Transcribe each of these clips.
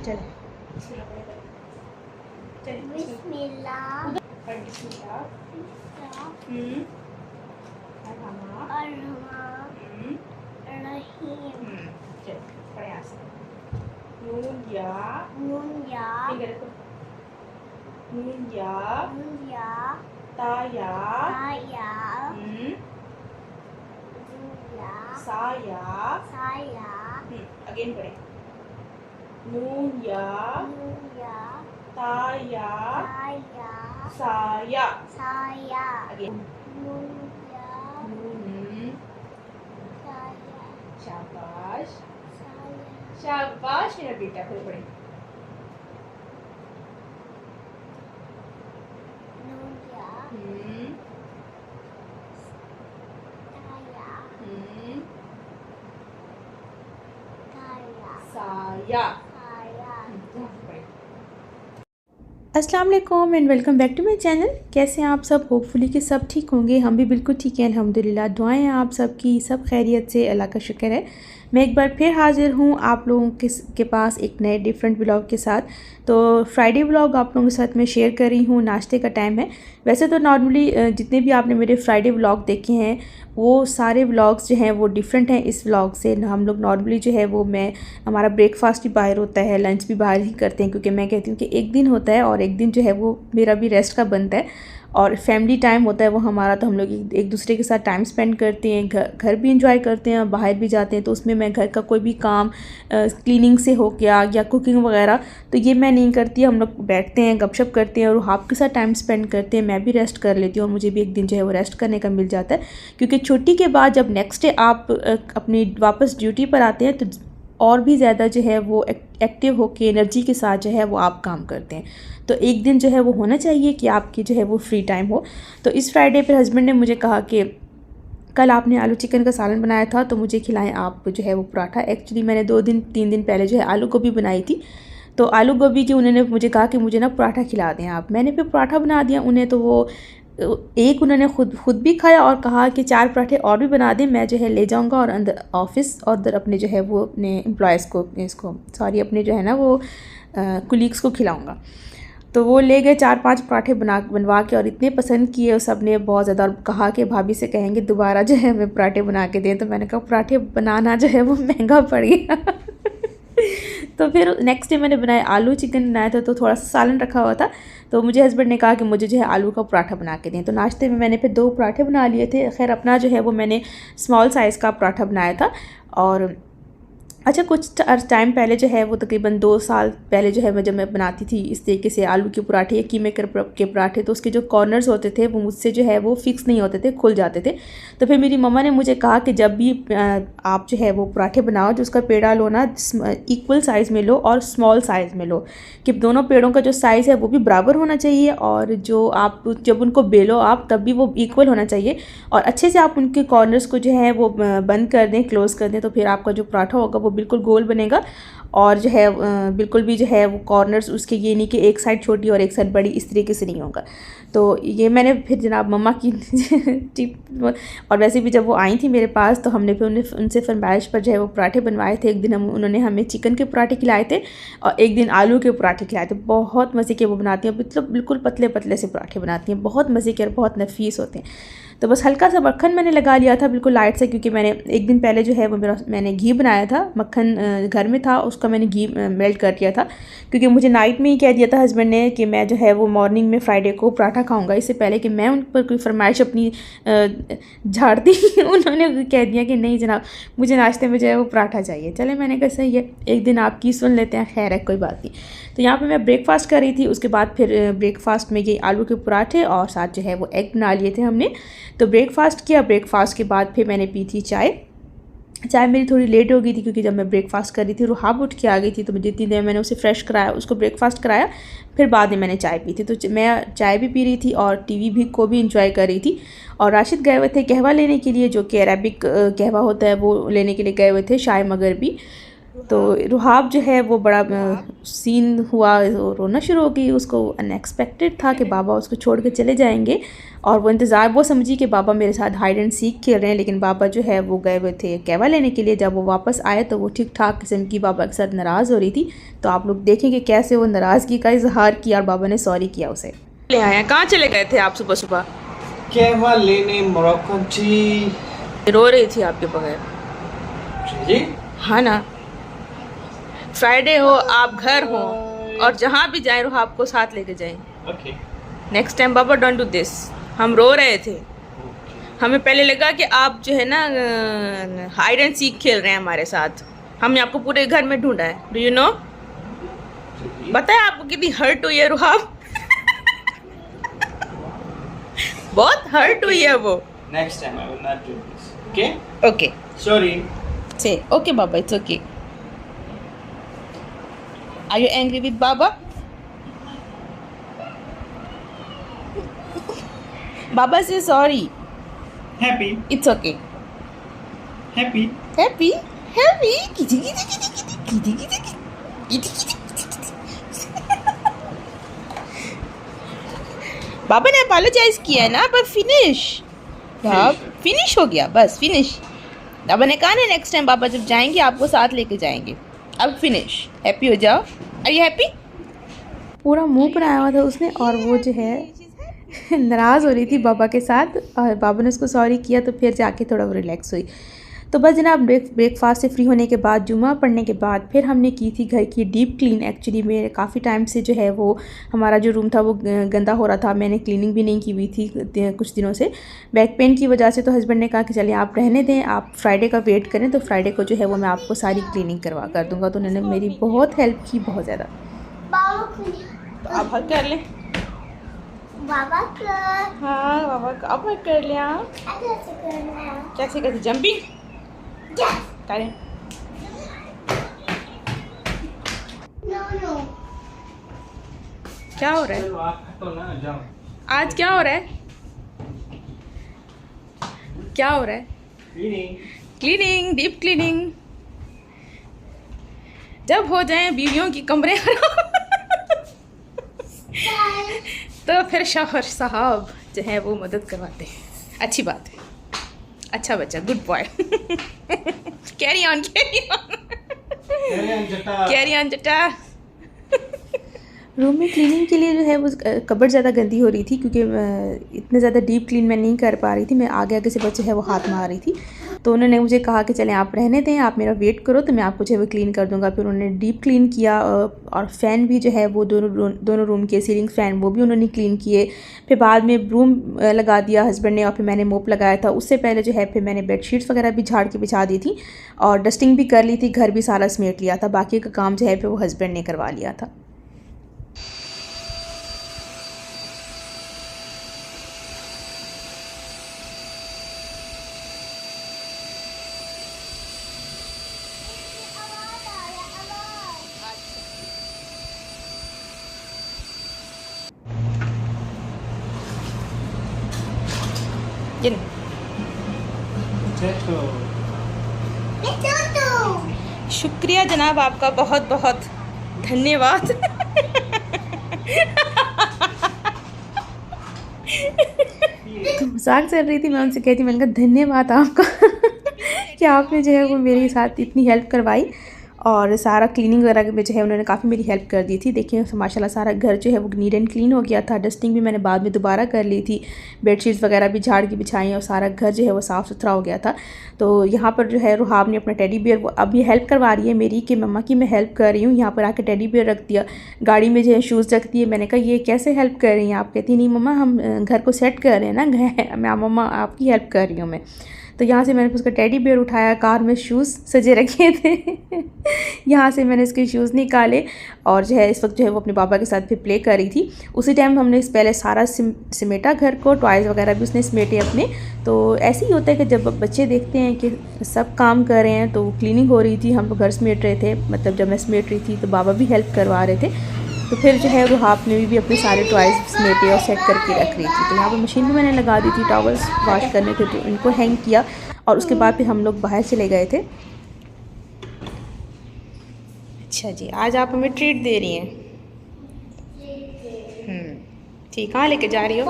चल बिस्मिल्लाह बिस्मिल्लाह रहीम। चल प्रयास नून या नून या ता या सा या अगेन पढ़े नून या ता या सा या अगेन शाबाश शाबाश मेरा बेटा फिर पढ़े साया अस्सलाम वालेकुम and welcome back to my channel. कैसे हैं आप सब? होपफुली कि सब ठीक होंगे। हम भी बिल्कुल ठीक हैं अल्हम्दुलिल्लाह। दुआएं हैं आप सबकी, सब खैरियत से, अल्लाह का शुक्र है। मैं एक बार फिर हाज़िर हूँ आप लोगों के पास एक नए डिफरेंट व्लॉग के साथ। तो फ्राइडे व्लॉग आप लोगों के साथ मैं शेयर कर रही हूँ। नाश्ते का टाइम है। वैसे तो नॉर्मली जितने भी आपने मेरे फ्राइडे व्लॉग देखे हैं वो सारे व्लॉग्स जो हैं वो डिफरेंट हैं इस व्लॉग से। हम लोग नॉर्मली जो है वो हमारा ब्रेकफास्ट भी बाहर होता है, लंच भी बाहर ही करते हैं, क्योंकि मैं कहती हूँ कि एक दिन होता है और एक दिन जो है वो मेरा भी रेस्ट का बनता है और फैमिली टाइम होता है वो हमारा। तो हम लोग एक दूसरे के साथ टाइम स्पेंड करते हैं, घर भी इंजॉय करते हैं और बाहर भी जाते हैं। तो उसमें मैं घर का कोई भी काम क्लीनिंग से हो गया या कुकिंग वगैरह, तो ये मैं नहीं करती। हम लोग बैठते हैं, गपशप करते हैं और आपके साथ टाइम स्पेंड करते हैं। मैं भी रेस्ट कर लेती हूँ और मुझे भी एक दिन जो है वो रेस्ट करने का मिल जाता है, क्योंकि छुट्टी के बाद जब नेक्स्ट डे आप अपनी वापस ड्यूटी पर आते हैं तो और भी ज़्यादा जो है वो एक्टिव होकर एनर्जी के साथ जो है वो आप काम करते हैं। तो एक दिन जो है वो होना चाहिए कि आपकी जो है वो फ्री टाइम हो। तो इस फ्राइडे पर हस्बैंड ने मुझे कहा कि कल आपने आलू चिकन का सालन बनाया था तो मुझे खिलाएं आप जो है वो पराठा। एक्चुअली मैंने 2-3 दिन पहले जो है आलू गोभी बनाई थी, तो आलू गोभी की उन्होंने मुझे कहा कि मुझे ना पराठा खिला दें आप। मैंने फिर पराठा बना दिया उन्हें। तो वो एक उन्होंने खुद भी खाया और कहा कि 4 पराठे और भी बना दें, मैं जो है ले जाऊंगा और अंदर ऑफिस और अंदर अपने जो है वो अपने एम्प्लॉयज़ को अपने जो है ना वो कुलीग्स को खिलाऊंगा। तो वो ले गए 4-5 पराठे बनवा के और इतने पसंद किए और सब ने बहुत ज़्यादा। और कहा कि भाभी से कहेंगे दोबारा जो है हमें पराठे बना के दें। तो मैंने कहा पराठे बनाना जो है वो महंगा पड़ गया। तो फिर नेक्स्ट डे मैंने बनाया आलू चिकन बनाया था, तो थोड़ा सा सालन रखा हुआ था। तो मुझे हस्बैंड ने कहा कि मुझे जो है आलू का पराठा बना के दें। तो नाश्ते में मैंने फिर 2 पराठे बना लिए थे। खैर अपना जो है वो मैंने स्मॉल साइज़ का पराठा बनाया था। और अच्छा कुछ टाइम पहले जो है वो तकरीबन 2 साल पहले जो है जब मैं बनाती थी इस तरीके से आलू के पराठे या कीमे के पराठे, तो उसके जो कॉर्नर्स होते थे वो मुझसे जो है वो फिक्स नहीं होते थे, खुल जाते थे। तो फिर मेरी मम्मा ने मुझे कहा कि जब भी आप जो है वो पराठे बनाओ तो उसका पेड़ा लो ना इक्वल साइज़ में लो और स्मॉल साइज़ में लो, कि दोनों पेड़ों का जो साइज़ है वो भी बराबर होना चाहिए और जो आप जब उनको बेलो आप तब भी वो इक्वल होना चाहिए। और अच्छे से आप उनके कॉर्नर्स को जो है वो बंद कर दें, क्लोज़ कर दें, तो फिर आपका जो पराठा होगा वो बिल्कुल गोल बनेगा। और जो है बिल्कुल भी जो है वो कॉर्नर्स उसके ये नहीं कि एक साइड छोटी और एक साइड बड़ी, इस तरीके से नहीं होगा। तो ये मैंने फिर जनाब मम्मा की टिप। और वैसे भी जब वो आई थी मेरे पास तो हमने फिर उनसे फरमाइश पर जो है वो पराठे बनवाए थे। एक दिन उन्होंने हमें चिकन के पराठे खिलाए थे और एक दिन आलू के पराठे खिलाए थे। बहुत मज़े के वो बनाती हैं, मतलब बिल्कुल पतले पतले से पराठे बनाती हैं, बहुत मज़े के और बहुत नफीस होते हैं। तो बस हल्का सा मक्खन मैंने लगा लिया था बिल्कुल लाइट से, क्योंकि मैंने एक दिन पहले जो है वो मैंने घी बनाया था। मक्खन घर में था, उसका मैंने घी मेल्ट कर दिया था, क्योंकि मुझे नाइट में ही कह दिया था हस्बैंड ने कि मैं जो है वो मॉर्निंग में फ्राइडे को पराठा खाऊंगा। इससे पहले कि मैं उन पर कोई फरमाइश अपनी झाड़ दी उन्होंने कह दिया कि नहीं जनाब मुझे नाश्ते में जो है वो पराठा चाहिए। चले मैंने कहा सही है, एक दिन आपकी सुन लेते हैं, खैर है कोई बात नहीं। तो यहाँ पे मैं ब्रेकफास्ट कर रही थी। उसके बाद फिर ब्रेकफास्ट में ये आलू के पराठे और साथ जो है वो एग बना लिए थे हमने। तो ब्रेकफास्ट किया, ब्रेकफास्ट के बाद फिर मैंने पी थी चाय मेरी थोड़ी लेट हो गई थी, क्योंकि जब मैं ब्रेकफास्ट कर रही थी रुहाब उठ के आ गई थी। तो जितनी देर मैंने उसे फ्रेश कराया, उसको ब्रेकफास्ट कराया, फिर बाद में मैंने चाय पी थी। तो मैं चाय भी पी रही थी और टीवी भी को भी इंजॉय कर रही थी। और राशिद गए हुए थे कहवा लेने के लिए, जो कि अरेबिक कहवा होता है वो लेने के लिए गए हुए थे, शाय मगरबी। तो रुहाब जो है वो बड़ा सीन हुआ, रोना शुरू हो गई। उसको अनएक्सपेक्टेड था कि बाबा उसको छोड़ के चले जाएंगे, और वो इंतज़ार वो समझी कि बाबा मेरे साथ हाइड एंड सीक खेल रहे हैं, लेकिन बाबा जो है वो गए हुए थे कहवा लेने के लिए। जब वो वापस आए तो वो ठीक ठाक किस्म की बाबा के साथ नाराज़ हो रही थी। तो आप लोग देखेंगे कैसे वो नाराज़गी का इजहार किया और बाबा ने सॉरी किया उसे। ले आए, कहाँ चले गए थे आप सुबह सुबह? कहवा लेने मोरक्को जी। रो रही थी आपके बगैर। जी हाँ ना, फ्राइडे हो, आप घर हो, और जहाँ भी जाएं रुहाब को साथ लेके जाएं। Okay next time Baba don't do this. हम रो रहे थे, हमें पहले लगा कि आप जो है ना हाइड एंड सीक खेल रहे हैं हमारे साथ। हमने आपको पूरे घर में ढूंढा है। Do you know? बताया आपको कितनी हर्ट हुई है रुहाब? बहुत हर्ट हुई है वो। Next time I will not do this. Okay okay sorry. Say okay Baba, it's okay. Are you angry with Baba? Baba say sorry. Happy it's okay. Happy happy happy kitty kitty kitty kitty kitty kitty kitty. Baba ने apologise किया है ना, पर finish finish हो गया, बस finish. बाबा ने कहा ना नेक्स्ट टाइम बाबा जब जाएंगे आपको साथ लेके जाएंगे। अब फिनिश, हैप्पी हो जाओ। Are you happy? पूरा मुंह बनाया हुआ था उसने, और वो जो है नाराज़ हो रही थी बाबा के साथ, और बाबा ने उसको सॉरी किया तो फिर जाके थोड़ा रिलैक्स हुई। तो बस जनाब ब्रेकफास्ट से फ्री होने के बाद, जुमा पढ़ने के बाद, फिर हमने की थी घर की डीप क्लीन। एक्चुअली मेरे काफ़ी टाइम से जो है वो हमारा जो रूम था वो गंदा हो रहा था, मैंने क्लीनिंग भी नहीं की हुई थी कुछ दिनों से, बैक पेन की वजह से। तो हस्बैंड ने कहा कि चलिए आप रहने दें, आप फ्राइडे का वेट करें, तो फ्राइडे को जो है वो मैं आपको सारी क्लीनिंग करवा कर दूँगा। तो उन्होंने मेरी बहुत हेल्प की, बहुत ज़्यादा। तो आप हक कर लें बाबा का हाँ बाबा का अब हक कर लिया। कैसे करना है? कैसे करते? जंपिंग करें। नो नो क्या हो रहा है चलो आप हटो ना, जाओ। आज? क्या हो रहा है? क्या हो रहा है? Cleaning, deep cleaning. जब हो जाएं बीवियों की कमरे तो फिर शौहर साहब जो है वो मदद करवाते हैं। अच्छी बात है, अच्छा बच्चा, good boy. Carry on carry on carry on जटा। रूम में क्लीनिंग के लिए जो है वो कबर्ड ज़्यादा गंदी हो रही थी, क्योंकि इतने ज़्यादा डीप क्लीन मैं नहीं कर पा रही थी। मैं आगे आगे से बच्चे है वो हाथ मार रही थी। तो उन्होंने मुझे कहा कि चलें आप रहने दें, आप मेरा वेट करो, तो मैं आपको जो है वो क्लीन कर दूंगा। फिर उन्होंने डीप क्लीन किया, और फ़ैन भी जो है वो दोनों रूम के सीलिंग फ़ैन वो भी उन्होंने क्लीन किए। फिर बाद में ब्रूम लगा दिया हस्बैंड ने, और फिर मैंने मोप लगाया था। उससे पहले जो है फिर मैंने बेडशीट्स वगैरह भी झाड़ के बिछा दी थी, और डस्टिंग भी कर ली थी, घर भी सारा समेट लिया था। बाकी का काम जो है फिर वो हस्बैंड ने करवा लिया था। शुक्रिया जनाब, आपका बहुत बहुत धन्यवाद। तो मजाक चल रही थी, मैं उनसे कहती, मैंने कहा धन्यवाद आपका कि आपने जो है वो मेरे साथ इतनी हेल्प करवाई, और सारा क्लीनिंग वगैरह में जो है उन्होंने काफ़ी मेरी हेल्प कर दी थी। देखिए माशाल्लाह सारा घर जो है वो नीट एंड क्लीन हो गया था। डस्टिंग भी मैंने बाद में दोबारा कर ली थी, बेडशीट्स वगैरह भी झाड़ के बिछाई, और सारा घर जो है वो साफ़ सुथरा हो गया था। तो यहाँ पर जो है रुहाब ने अपना टेडी बियर वो अब ये हेल्प करवा रही है मेरी कि मम्मा की मैं हेल्प कर रही हूँ। यहाँ पर आके टेडी बियर रख दिया, गाड़ी में जो है शूज़ रख दिए। मैंने कहा ये कैसे हेल्प कर रही हैं आप? कहती नहीं मम्मा हम घर को सेट कर रहे हैं ना, मैं मम्मा आपकी हेल्प कर रही हूँ मैं। तो यहाँ से मैंने उसका टेडी बियर उठाया, कार में शूज़ सजे रखे थे यहाँ से मैंने इसके शूज़ निकाले, और जो है इस वक्त जो है वो अपने पापा के साथ फिर प्ले कर रही थी। उसी टाइम हमने पहले सारा समेटा घर को, टॉयज़ वगैरह भी उसने समेटे अपने। तो ऐसे ही होता है कि जब बच्चे देखते हैं कि सब काम कर रहे हैं, तो क्लीनिंग हो रही थी, हम लोग घर समेट रहे थे, मतलब जब मैं समेट रही थी तो बाबा भी हेल्प करवा रहे थे। तो फिर जो है रुहाब ने भी अपने सारे टॉयज़ समेटे और सेट करके रख रही थी। तो यहाँ पर मशीन भी मैंने लगा दी थी टॉवल्स वॉश करने के, तो इनको हैंग किया, और उसके बाद फिर हम लोग बाहर चले गए थे। अच्छा जी, आज आप हमें ट्रीट दे रही हैं। ठीक, कहाँ लेके जा रही हो?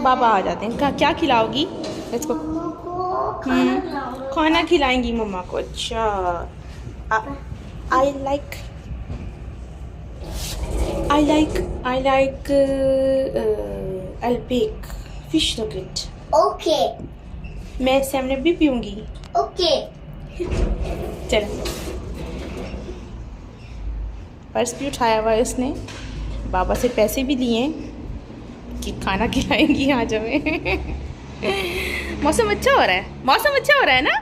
बाबा आ जाते हैं। क्या खिलाओगी? Let's go. खाना खिलाएंगी मम्मा को। अच्छा, आई लाइक अल्बिक फिश नगेट। ओके मैं सैमने भी पीऊंगी। ओके चलो, पर्स भी उठाया हुआ है उसने, बाबा से पैसे भी लिए कि खाना खिलाएंगी आज हमें। मौसम अच्छा हो रहा है, मौसम अच्छा हो रहा है ना।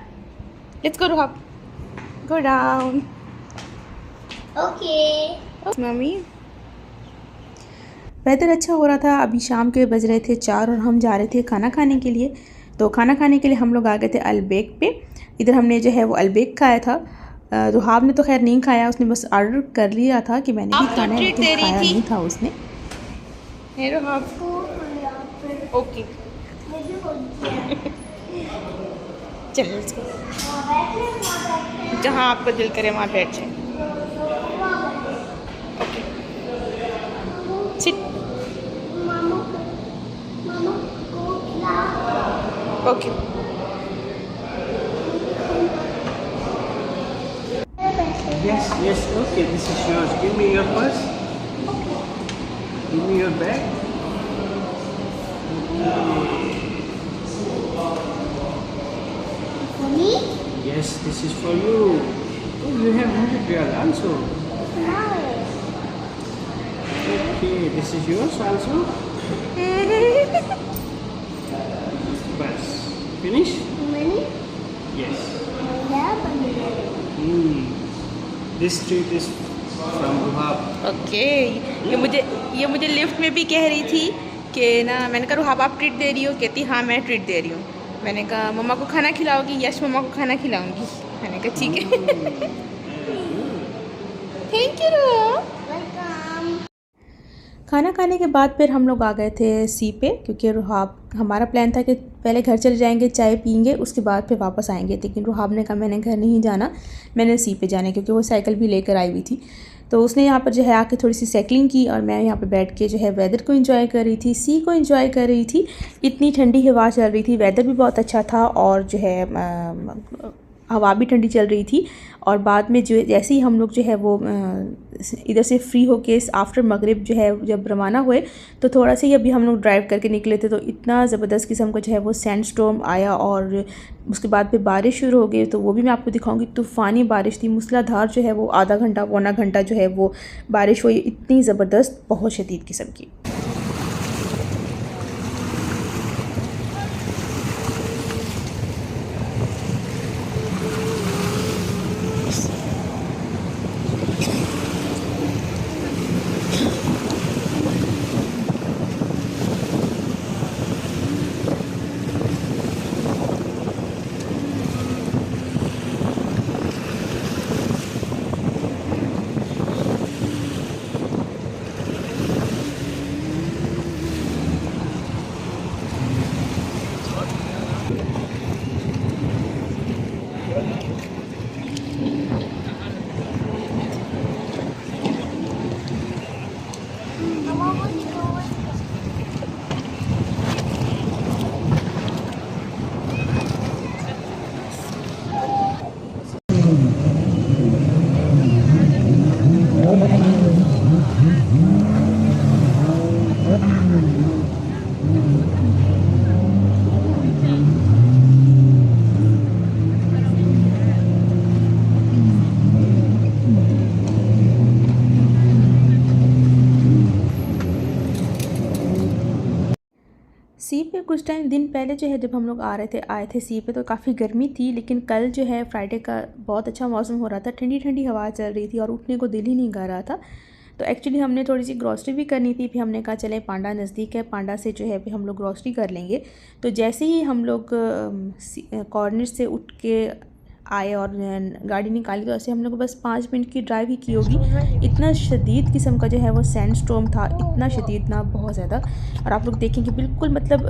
Let's go Rohab, go down. Okay mummy, weather अच्छा हो रहा था। अभी शाम के बज रहे थे 4 और हम जा रहे थे खाना खाने के लिए। तो खाना खाने के लिए हम लोग आ गए थे अल्बेक पे। इधर हमने जो है वो अल्बेक खाया था। रुहाब ने तो खैर नहीं खाया, उसने बस ऑर्डर कर लिया था कि मैंने भी खाना है, लेकिन खाया नहीं था उसने। ओके चलो, लेट्स गो। जहाँ आपका दिल करे वहाँ बैठ जाए। Okay, sit. Okay, Yes, yes, okay, this is yours. Give me your purse. Give me your bag. For me? Yes, this is for you. Oh, you have 100 real also. Nice. Okay, this is yours also. Bus. Finish? Money? Yes. Yeah, money. This treat is from Ruhab. Okay. ये मुझे lift में भी कह रही थी कि ना, मैंने कहा रुहाब आप ट्रीट दे रही हो? कहती हाँ मैं ट्रीट दे रही हूँ। मैंने कहा मम्मा को खाना खिलाओगी? यश मम्मा को खाना खिलाऊंगी। मैंने कहा ठीक है। Thank you Ruhab. Welcome. खाना खाने के बाद फिर हम लोग आ गए थे सी पे, क्योंकि रुहाब, हमारा प्लान था कि पहले घर चले जाएंगे, चाय पियेंगे, उसके बाद फिर वापस आएंगे। लेकिन रुहाब ने कहा मैंने घर नहीं जाना, मैंने सी पे जाना, क्योंकि वो साइकिल भी लेकर आई हुई थी। तो उसने यहाँ पर जो है आके थोड़ी सी साइकिलिंग की और मैं यहाँ पर बैठ के जो है वेदर को एंजॉय कर रही थी, सी को एंजॉय कर रही थी। इतनी ठंडी हवा चल रही थी, वेदर भी बहुत अच्छा था और जो है हवा भी ठंडी चल रही थी। और बाद में जो जैसे ही हम लोग जो है वो इधर से फ्री होके आफ्टर मगरिब जो है जब रवाना हुए, तो थोड़ा सा ही अभी हम लोग ड्राइव करके निकले थे, तो इतना ज़बरदस्त किस्म का जो है वो सैंड स्टॉर्म आया और उसके बाद फिर बारिश शुरू हो गई। तो वो भी मैं आपको दिखाऊंगी। तूफ़ानी बारिश थी, मूसलाधार जो है वो आधा घंटा पौना घंटा जो है वो बारिश हुई, इतनी ज़बरदस्त, बहुत शदीद किस्म की। सी पे कुछ दिन पहले जो है जब हम लोग आए थे सी पे, तो काफ़ी गर्मी थी। लेकिन कल जो है फ्राइडे का बहुत अच्छा मौसम हो रहा था, ठंडी ठंडी हवा चल रही थी और उठने को दिल ही नहीं कर रहा था। तो एक्चुअली हमने थोड़ी सी ग्रॉसरी भी करनी थी, फिर हमने कहा चले पांडा नज़दीक है, पांडा से जो है फिर हम लोग ग्रॉसरी कर लेंगे। तो जैसे ही हम लोग कॉर्नर से उठ के आए और गाड़ी निकाली, तो ऐसे हम लोग को बस 5 मिनट की ड्राइव ही की होगी। इतना शदीद किस्म का जो है वो सैंड स्टॉर्म था, इतना शदीद ना, बहुत ज़्यादा। और आप लोग देखेंगे बिल्कुल मतलब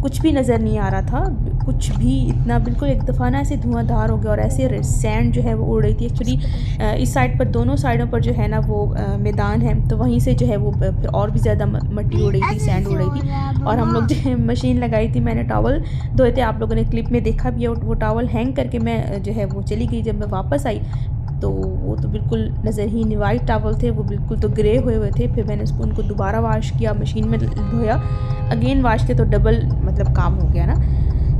कुछ भी नज़र नहीं आ रहा था, कुछ भी। इतना बिल्कुल एक दफ़ा ना ऐसे धुआंधार हो गया और ऐसे सैंड जो है वो उड़ रही थी। एक्चुअली इस साइड पर दोनों साइडों पर जो है ना वो मैदान है, तो वहीं से जो है वो फिर और भी ज़्यादा मट्टी उड़ रही थी, सैंड उड़ रही थी। और हम लोग जो है मशीन लगाई थी, मैंने टॉवल धोए थे, आप लोगों ने क्लिप में देखा भी है। वो टॉवल हैंग करके मैं जो है वो चली गई। जब मैं वापस आई तो वो तो बिल्कुल नज़र ही नहीं, वाइट टॉवल थे वो, बिल्कुल तो ग्रे हुए हुए थे। फिर मैंने उनको दोबारा वॉश किया, मशीन में धोया, अगेन वॉश किया, तो डबल मतलब काम हो गया ना।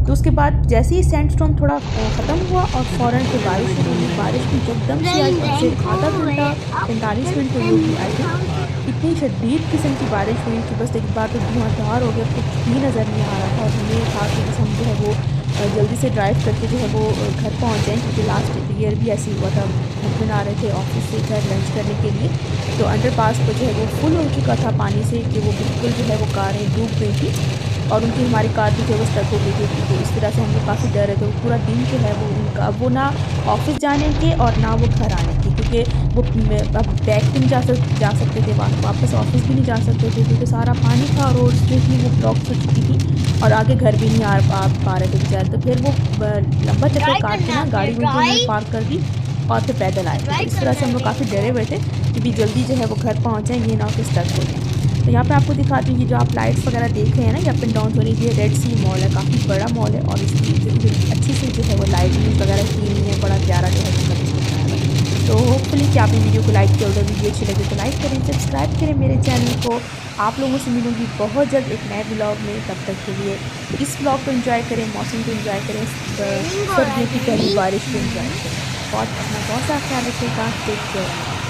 तो उसके बाद जैसे ही सैंडस्टॉर्म थोड़ा ख़त्म हुआ और फ़ौरन से बारिश शुरू हुई। बारिश भी एकदम से आई, सिर्फ आधा घंटा 45 मिनट तो होगी आई थिंक। इतनी शदीद किस्म की बारिश हुई कि बस एक बार तो धुआंधार हो गया, कुछ भी नज़र नहीं आ रहा था। और हमें था कि बस हम जो है वो जल्दी से ड्राइव करके जो है वो घर पहुंच जाएँ, क्योंकि लास्ट ईयर भी ऐसे ही हुआ था। हस्बैंड आ रहे थे ऑफिस से घर लंच करने के लिए, तो अंडरपास पर जो है वो फुल हो चुका था पानी से कि वो बिल्कुल जो है वो कारें डूब गई थी और उनकी हमारी कार भी जो है वो स्टक हो गई थी। तो इस तरह से हम लोग काफ़ी डर रहे थे। वो पूरा दिन जो है वो उनका वो ना ऑफिस जाने के और ना वो घर आने के, क्योंकि वो अब बैक भी नहीं जा सकते थे, वापस ऑफिस भी नहीं जा सकते थे, क्योंकि सारा पानी था, रोड भी वो ब्लॉक हो चुकी थी और आगे घर भी नहीं आ पा रहे थे बेचारे। तो फिर वो लंबा चक्कर काट के ना गाड़ी उन्होंने पार्क कर दी और फिर पैदल आए। तो इस तरह से हम लोग काफ़ी डरे हुए थे कि भी जल्दी जो है वो घर पहुँच जाएँ, ये ना कि स्टक हो जाए। तो यहाँ पे आपको दिखाती हूँ कि जो आप लाइट्स वगैरह देख रहे हैं ना, ये अप एंड डाउन हो रही है। रेड सी मॉल है, काफ़ी बड़ा मॉल है और इसकी जो अच्छी से जो है वो लाइटिंग वगैरह की हुई है, बड़ा प्यारा जो है। तो होपफुली कि आपने वीडियो को लाइक किया होगा, वीडियो अच्छी लगे तो लाइक करें, सब्सक्राइब करें मेरे चैनल को। आप लोगों से मिलूंगी बहुत जल्द एक नए ब्लॉग में। तब तक के लिए इस ब्लॉग को एंजॉय करें, मौसम को एंजॉय करें, सर्दियों की पहली बारिश को एंजॉय करें। बहुत अपना बहुत सा ख्याल रखिएगा। Take care.